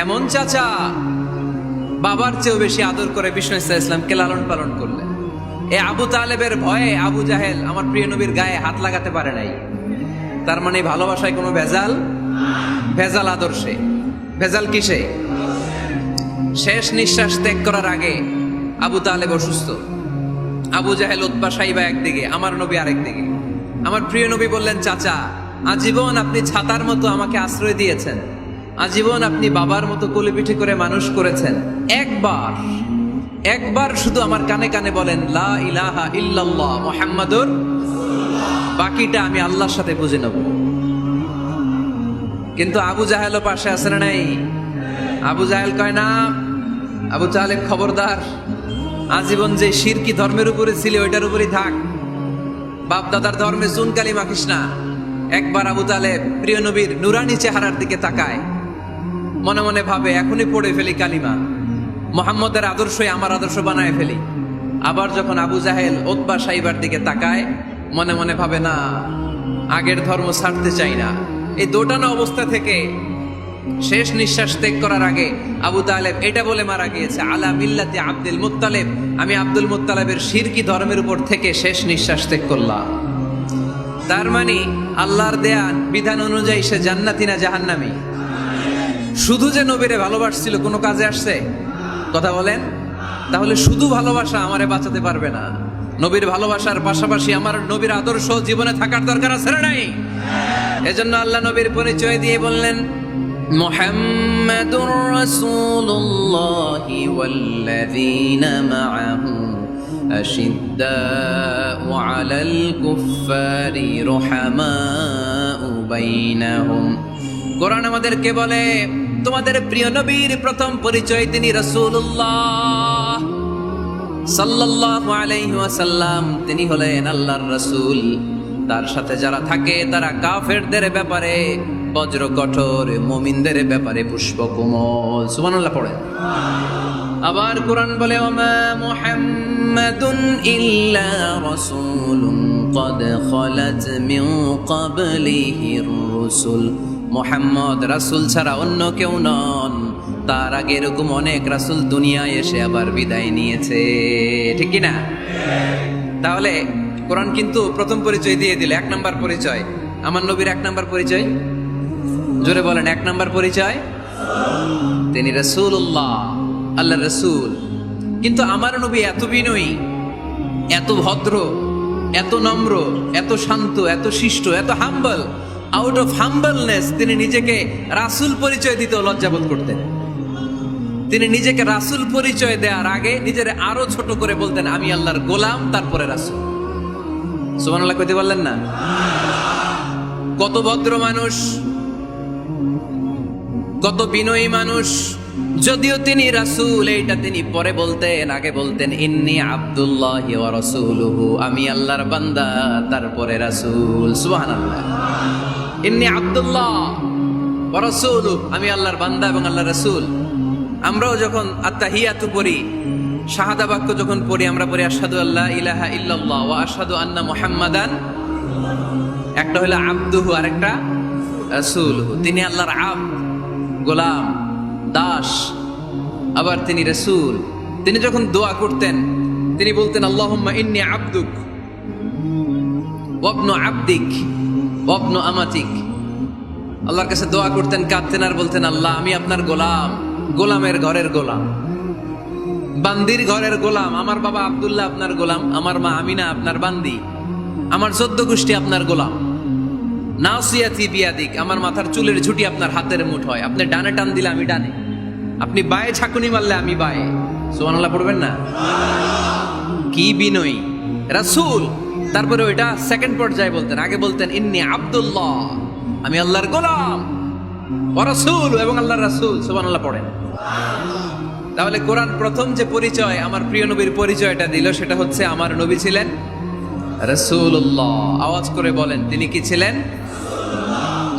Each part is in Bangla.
এমন চাচা বাবার চেয়েও বেশি আদর করে বিষ্ণু ইসলামকে লালন পালন করলেন। এ আবু তালেবের ভয়ে আবু জাহেল আমার প্রিয় নবীর গায়ে হাত লাগাতে পারে নাই। তার মানে ভালোবাসায় কোনো ভেজাল? ভেজাল আদর্শে। ভেজাল কিসে? শেষ নিঃশ্বাস ত্যাগ করার আগে আবু তালেব অসুস্থ, আবু জাহেল উতবা সাইবা একদিকে, আমার নবী আরেকদিকে। আমার প্রিয় নবী বললেন, চাচা আজীবন আপনি ছাতার মতো আমাকে আশ্রয় দিয়েছেন, আজীবন আপনি বাবার মতো কোলে পিঠে করে মানুষ করেছেন, একবার শুধু আমার কানে কানে বলেন লা ইলাহা ইল্লাল্লাহ মুহাম্মাদুর, বাকিটা আমি আল্লাহর সাথে বুঝে নেব। কিন্তু আবু জাহেলও পাশে আছে না নাই? আবু জাহেল কয় না, আবু তালেব খবরদার, আজীবন যে শিরকি ধর্মের উপরে ছিল ওইটার উপরেই থাক, বাপ দাদার ধর্মে চুনকালি মাখিস না। একবার আবু তালেব প্রিয় নবীর নুরানি চেহারার দিকে তাকায়, মনে মনে ভাবে এখনই পড়ে ফেলি কালিমা, মুহাম্মদের আদর্শই আমার আদর্শ বানায় ফেলি। আবার যখন আবু জাহেল উতবা সাইবার দিকে তাকায়, মনে মনে ভাবে না, আগের ধর্ম ছাড়তে চাই না। এই দোটানা অবস্থা থেকে শেষ নিঃশ্বাস ত্যাগ করার আগে আবু তালেব এটা বলে মারা গিয়েছে, আলা মিল্লাতি আব্দুল মুত্তালিব, আমি আব্দুল মুত্তালিবের শিরকি ধর্মের উপর থেকে শেষ নিঃশ্বাস ত্যাগ করলাম। তার মানে আল্লাহর দেয়া বিধান অনুযায়ী সে জান্নাতি না জাহান্নামী? শুধু যে নবীরে ভালোবাসছিল কোনো কাজে আসছে? কথা বলেন। তাহলে শুধু ভালোবাসা আমারে বাঁচাতে পারবে না। নবীর ভালোবাসার পাশাপাশি আমার নবীর আদর্শ জীবনে থাকার দরকার আছে না নাই? এজন্য আল্লাহ নবীর পরিচয় দিয়ে বললেন, মুহাম্মাদুর রাসূলুল্লাহি ওয়াল্লাযীনা মাআহু আশিদ্দাউ আলাল কুফফারি রুহামাউ বাইনাহুম। কোরআন আমাদেরকে বলে তোমাদের প্রিয় নবীর প্রথম পরিচয় তিনি রাসূলুল্লাহ সাল্লাল্লাহু আলাইহি ওয়াসাল্লাম, তিনি হলেন আল্লাহর রাসূল। তার সাথে যারা থাকে তারা কাফেরদের ব্যাপারে বজ্র কঠোর, মুমিনদের ব্যাপারে পুষ্পকোমল। সুবহানাল্লাহ পড়েন। আবার কোরআন বলে, ওমা মুহাম্মাদুন ইল্লা রাসূলুন ক্বাদ খালাত মিন ক্বাবলিহির রাসূল। মুহাম্মদ রাসূল ছাড়া অন্য কেউ নন, তার আগে এরকম অনেক রাসূল দুনিয়ায় এসে আবার বিদায় নিয়েছে। ঠিক কি না? তাহলে কোরআন কিন্তু প্রথম পরিচয় দিয়ে দিল, এক নাম্বার পরিচয় আমার নবীর। এক নাম্বার পরিচয়, জোরে বলেন, এক নাম্বার পরিচয় তিনি রাসূলুল্লাহ, আল্লাহর রাসূল। কিন্তু আমার নবী এত বিনয়ী, এত ভদ্র, এত নম্র, এত শান্ত, এত শিষ্ট, এত হাম্বল। আউট অফ হাম্বলনেস তিনি নিজেকে রাসূল পরিচয় দিতে লজ্জাবোধ করতেন। তিনি নিজেকে রাসূল পরিচয় দেওয়ার আগে নিজের আরো ছোট করে বলতেন, আমি আল্লাহর গোলাম, তারপরে রাসূল। সুবহানাল্লাহ কইতে বললেন না? কত ভদ্র মানুষ, কত বিনয়ী মানুষ। যদিও তিনি রাসূল, এইটা তিনি পরে বলতেন, আগে বলতেন ইন্নী আব্দুল্লাহি ওয়া রাসূলুহু, আমি আল্লাহর বান্দা, তারপরে রাসূল। সুবহানাল্লাহ। ইন্নী আব্দুল্লাহ ওয়া রাসূলুহু, আমি আল্লাহর বান্দা এবং আল্লাহর রাসূল। আমরাও যখন আত্তাহিয়াতু পড়ি, শাহাদা বাক্য যখন পড়ি, আমরা পড়ি আশহাদু আল্লা ইলাহা ইল্লাল্লাহ ওয়া আশহাদু আন্না মুহাম্মাদান। একটা হলো আব্দুহু, আরেকটা রাসূলুহু। তিনি আল্লাহর আব্দ, গোলাম, দাস, আবার তিনি রাসূল। তিনি যখন দোয়া করতেন তিনি বলতেন, আল্লাহুম্মা ইন্নী আবদুক ওয়া ইবনু আবদিক ওয়া ইবনু আমাতিক। আল্লাহর কাছে দোয়া করতেন, কাঁদতেন আর বলতেন, আল্লাহ আমি আপনার গোলাম, গোলামের ঘরের গোলাম, বান্দির ঘরের গোলাম। আমার বাবা আব্দুল্লাহ আপনার গোলাম, আমার মা আমিনা আপনার বান্দি, আমার 14 গোষ্ঠী আপনার গোলাম। নাসিয়াতি বিয়াদিক, আমার মাথার চুলের ঝুঁটি আপনার হাতের মুঠোয়, আপনি ডানে টান দিলে আমি ডানে, আপনি বায়ে ঝাঁকুনি মারলে আমি বায়ে। সুবহানাল্লাহ পড়বেন না? কি বিনয়ী রাসূল। তারপরে ওইটা সেকেন্ড পর্যায়ে বলতেন, আগে বলতেন ইন্নী আব্দুল্লাহ, আমি আল্লাহর গোলাম, ওয়া রাসূল, এবং আল্লাহর রাসূল। সুবহানাল্লাহ পড়েন। তাহলে কোরআন প্রথম যে পরিচয় আমার প্রিয় নবীর পরিচয়টা দিল, সেটা হচ্ছে আমার নবী ছিলেন রাসূলুল্লাহ। আওয়াজ করে বলেন, তিনি কি ছিলেন?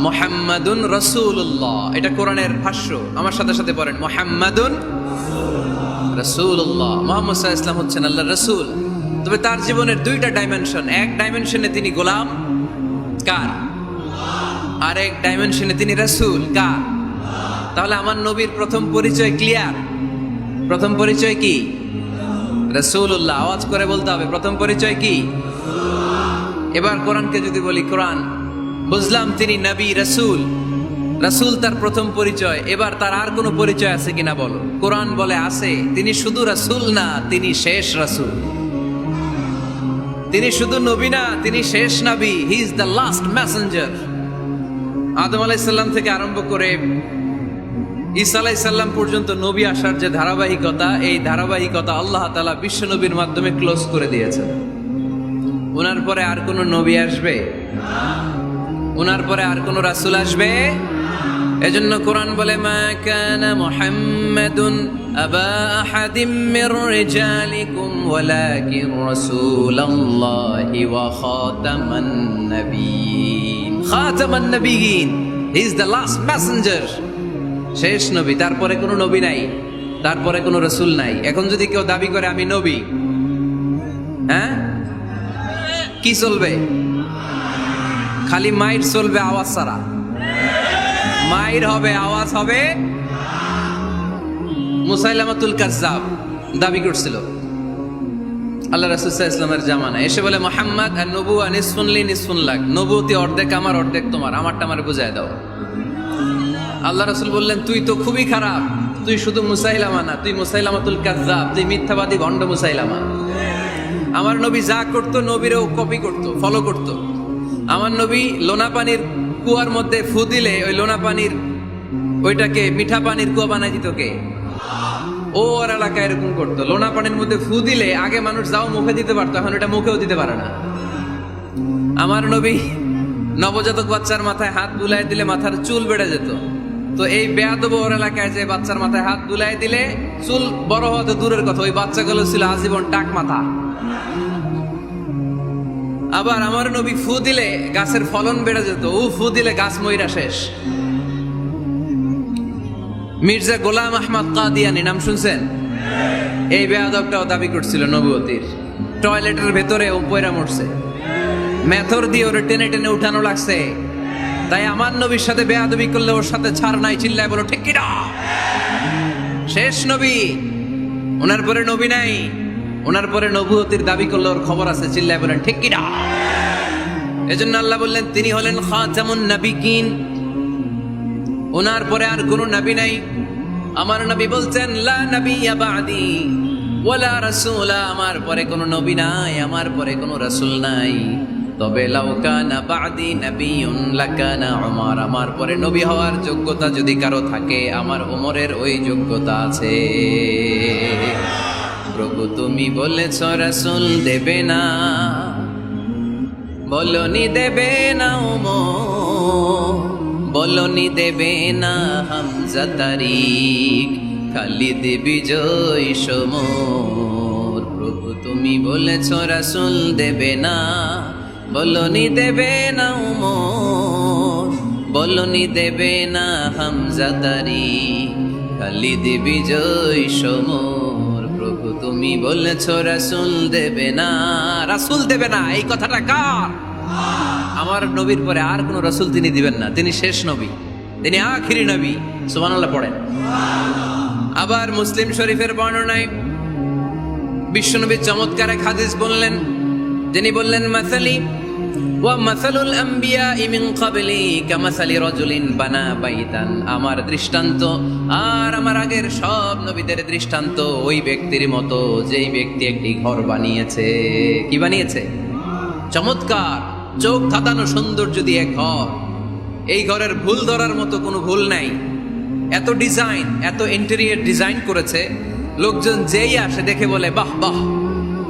মুহাম্মাদুন রাসূলুল্লাহ। এটা কোরআনের ভাষ্য, আমার সাথে সাথে পড়েন, মুহাম্মাদুন রাসূলুল্লাহ। মুহাম্মদ সাল্লাল্লাহু আলাইহি ওয়াসাল্লাম হচ্ছেন আল্লাহর রাসূল। তবে তার জীবনের দুইটা ডাইমেনশন, এক ডাইমেনশনে তিনি গোলাম, কার? আর এক ডাইমেনশনে তিনি রাসূল, কার? তাহলে আমার নবীর প্রথম পরিচয় ক্লিয়ার। প্রথম পরিচয় কি? রাসূলুল্লাহ। আওয়াজ করে বলতে হবে, প্রথম পরিচয় কি? এবার কোরআনকে যদি বলি, কোরআন বুঝলাম তিনি নবী রাসূল, রাসূল তার প্রথম পরিচয়, এবার তার আর কোনো পরিচয় আছে কিনা বলো। কোরআন বলে আছে। তিনি শুধু রাসূল না, তিনি শেষ রাসূল। তিনি শুধু নবী না, তিনি শেষ নবী। He is the last messenger. আদম আলাইহিস সালাম থেকে আরম্ভ করে ঈসা আলাইহিস সালাম পর্যন্ত নবী আসার যে ধারাবাহিকতা, এই ধারাবাহিকতা আল্লাহ তাআলা বিশ্ব নবীর মাধ্যমে ক্লোজ করে দিয়েছেন। ওনার পরে আর কোন নবী আসবে? ওনার পরে আর কোন রাসূল আসবে? এজন্য কোরআন বলে, মা কানা মুহাম্মাদুন আবা আহাদিম মির রিজালিকুম ওয়ালাকিন রাসূলুল্লাহি ওয়া খাতামান নাবিয়্যিন। খাতামান নাবিয়্যিন, he is the last messenger, শেষ নবী। তারপরে কোনো নবী নাই, তারপরে কোনো রাসূল নাই। এখন যদি কেউ দাবি করে আমি নবী, হ্যাঁ, কি চলবে? খালি মাইর চলবে, আওয়াজ ছাড়া। মাইর হবে, আওয়াজ হবে। মুসাইলামাতুল কাজ্জাব দাবি করছিল আল্লাহ রাসূল সাল্লাল্লাহু আলাইহি ওয়াসাল্লামের জামানায়, এসে বলে, মুহাম্মদ আর নবুয়া নিসফুন লি নিসফুন লাক, নবুয়তি অর্ধেক আমার অর্ধেক তোমার, আমারটা আমারে বুঝায় দাও। আল্লাহ রাসূল বললেন, তুই তো খুবই খারাপ, তুই শুধু মুসাইলামা না, তুই মুসাইলামাতুল কাজ্জাব, তুই মিথ্যাবাদী ভণ্ড মুসাইলামা। আমার নবী যা করতো নবীরও কপি করতো, ফলো করতো। আমার নবী লোনা পানির কুয়ার মধ্যে ফু দিলে ওই লোনা পানির ওইটাকে মিঠা পানির কুয়া বানাই দিত কে? ওর এলাকায় এরকম করতো। লোনা পানির মধ্যে ফু দিলে আগে মানুষ যাও মুখে দিতে পারতো, এখন এটা মুখেও দিতে পারে না। আমার নবী নবজাতক বাচ্চার মাথায় হাত বুলাই দিলে মাথার চুল বেড়ে যেত। তো এই বেয়াদব ওর এলাকায় যে বাচ্চার মাথায় হাত বুলাই দিলে চুল বড় হওয়া তো দূরের কথা, ওই বাচ্চাগুলো ছিল আজীবন টাক মাথা। আবার আমার নবী ফু দিলে গাছের ফলন বেড়ে যেত, ও ফু দিলে গাছ মইরা শেষ। মির্জা গোলাম আহমদ কাদিয়ানী নাম শুনছেন? এই বেয়াদবটাও দাবি করছিল নবুয়তির। টয়লেটের ভেতরে ও পয়রা মরছে, মেথর দিয়ে ওরে টেনে টেনে উঠানো লাগছে। তাই আমার নবীর সাথে বেয়াদবি করলে ওর সাথে ছাড় নাই, চিল্লায় বলো ঠিক কিনা? শেষ নবী, ওনার পরে নবী নাই। ওনার পরে নবুয়তির দাবি করলে ওর খবর আছে, চিল্লায় বলেন ঠিক কিনা? এজন্য আল্লাহ বললেন তিনি হলেন খাতামুন নাবিয়্যিন, ওনার পরে আর কোনো নবী নাই। আমার নবী বলছেন, লা নাবিয়্যা বা'দি ওয়ালা রাসূলা, আমার পরে কোনো নবী নাই, আমার পরে কোনো রাসূল নাই। তবে লাউ কানা বা'দি নাবিয়্যুন লাকানা উমর, আমার পরে নবী হওয়ার যোগ্যতা যদি কারো থাকে, আমার ওমরের ওই যোগ্যতা আছে। প্রভু তুমি বলেছ রাসূল দেবে না, বলনি দেবে না ওমর, বলনি দেবে না হামজা তারিক, খালিদ বিজয় সমর। প্রভু তুমি বলেছ রাসূল দেবে না, বলনি দেবে না ওমর, বলনি দেবে না হামজা তারিক, খালিদ বিজয় সমর। প্রভু তুমি বলেছ রাসূল দেবে না, রাসূল দেবে না, এই কথাটা কার? আমার নবীর পরে আর কোন রাসূল তিনি দিবেন না, তিনি শেষ নবী, তিনি আখিরি নবী। সুবহানাল্লাহ পড়েন। আবার মুসলিম শরীফের বর্ণনায় বিশ্বনবী চমৎকার এক হাদিস বললেন, যিনি বললেন, মাসালি ওয়া মাসালুল আম্বিয়া মিন ক্বাবলি কামাসালি রাজুলিন বানা বাইতান, আমার দৃষ্টান্ত আর আমার আগের সব নবীদের দৃষ্টান্ত ওই ব্যক্তির মতো যেই ব্যক্তি একটি ঘর বানিয়েছে। কি বানিয়েছে? চমৎকার, চোখ ধাঁধানো সৌন্দর্য দিয়ে এক ঘর। এই ঘরের ভুল ধরার মতো কোনো ভুল নাই। এত ডিজাইন, এত ইন্টেরিয়র ডিজাইন করেছে, লোকজন যেই আসে দেখে বলে বাহ বাহ।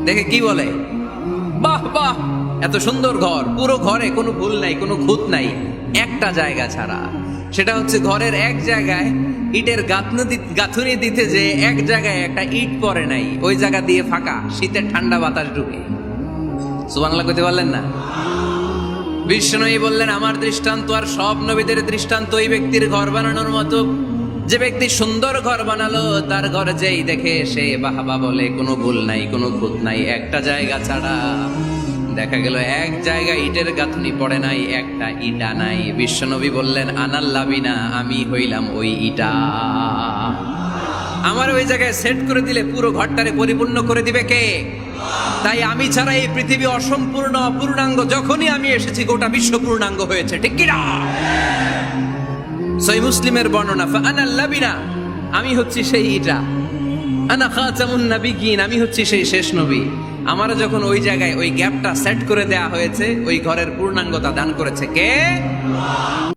দেখে কি বলে? বাহ বাহ, এত সুন্দর ঘর। পুরো ঘরে কোনো ভুল নাই, কোনো খুঁত নাই, একটা জায়গা ছাড়া। সেটা হচ্ছে ঘরের এক জায়গায় ইটের গাঁথুনি দিতে যে এক জায়গায় একটা ইট পড়ে নাই, ওই জায়গা দিয়ে ফাঁকা, শীতের ঠান্ডা বাতাস ঢুকে। সুবহানাল্লাহ কইতে পারলেন না? বিষ্ণুই বললেন, আমার দৃষ্টান্ত আর সব নবীদের দৃষ্টান্ত ওই ব্যক্তির ঘর বানানোর মতো, যে ব্যক্তি সুন্দর ঘর বানালো তার ঘর যেই দেখে সে বাহবা বলে, কোনো ভুল নাই, কোনো খুঁত নাই, একটা জায়গা ছাড়া। দেখা গেল এক জায়গায় ইটের গাঁথনি পড়ে নাই, একটা ইটা নাই। বিশ্বনবী বললেন আনাল লাবিনা, আমি হইলাম ওই ইটা। আমার ওই জায়গায় সেট করে দিলে পুরো ঘরটারে পরিপূর্ণ করে দিবে কে? তাই আমি ছাড়া এই পৃথিবী অসম্পূর্ণ, অপূর্ণাঙ্গ। যখনই আমি এসেছি গোটা বিশ্ব পূর্ণাঙ্গ হয়েছে, ঠিক কিনা? সহিহ মুসলিমের বর্ণনা, ফাআনাল লাবিনা, আমি হচ্ছি সেই ইটা। আনা খাতামুন নাবিয়্যিন, আমি হচ্ছি সেই শেষ নবী। আমারও যখন ওই জায়গায় ওই গ্যাপটা সেট করে দেয়া হয়েছে, ওই ঘরের পূর্ণাঙ্গতা দান করেছে কে?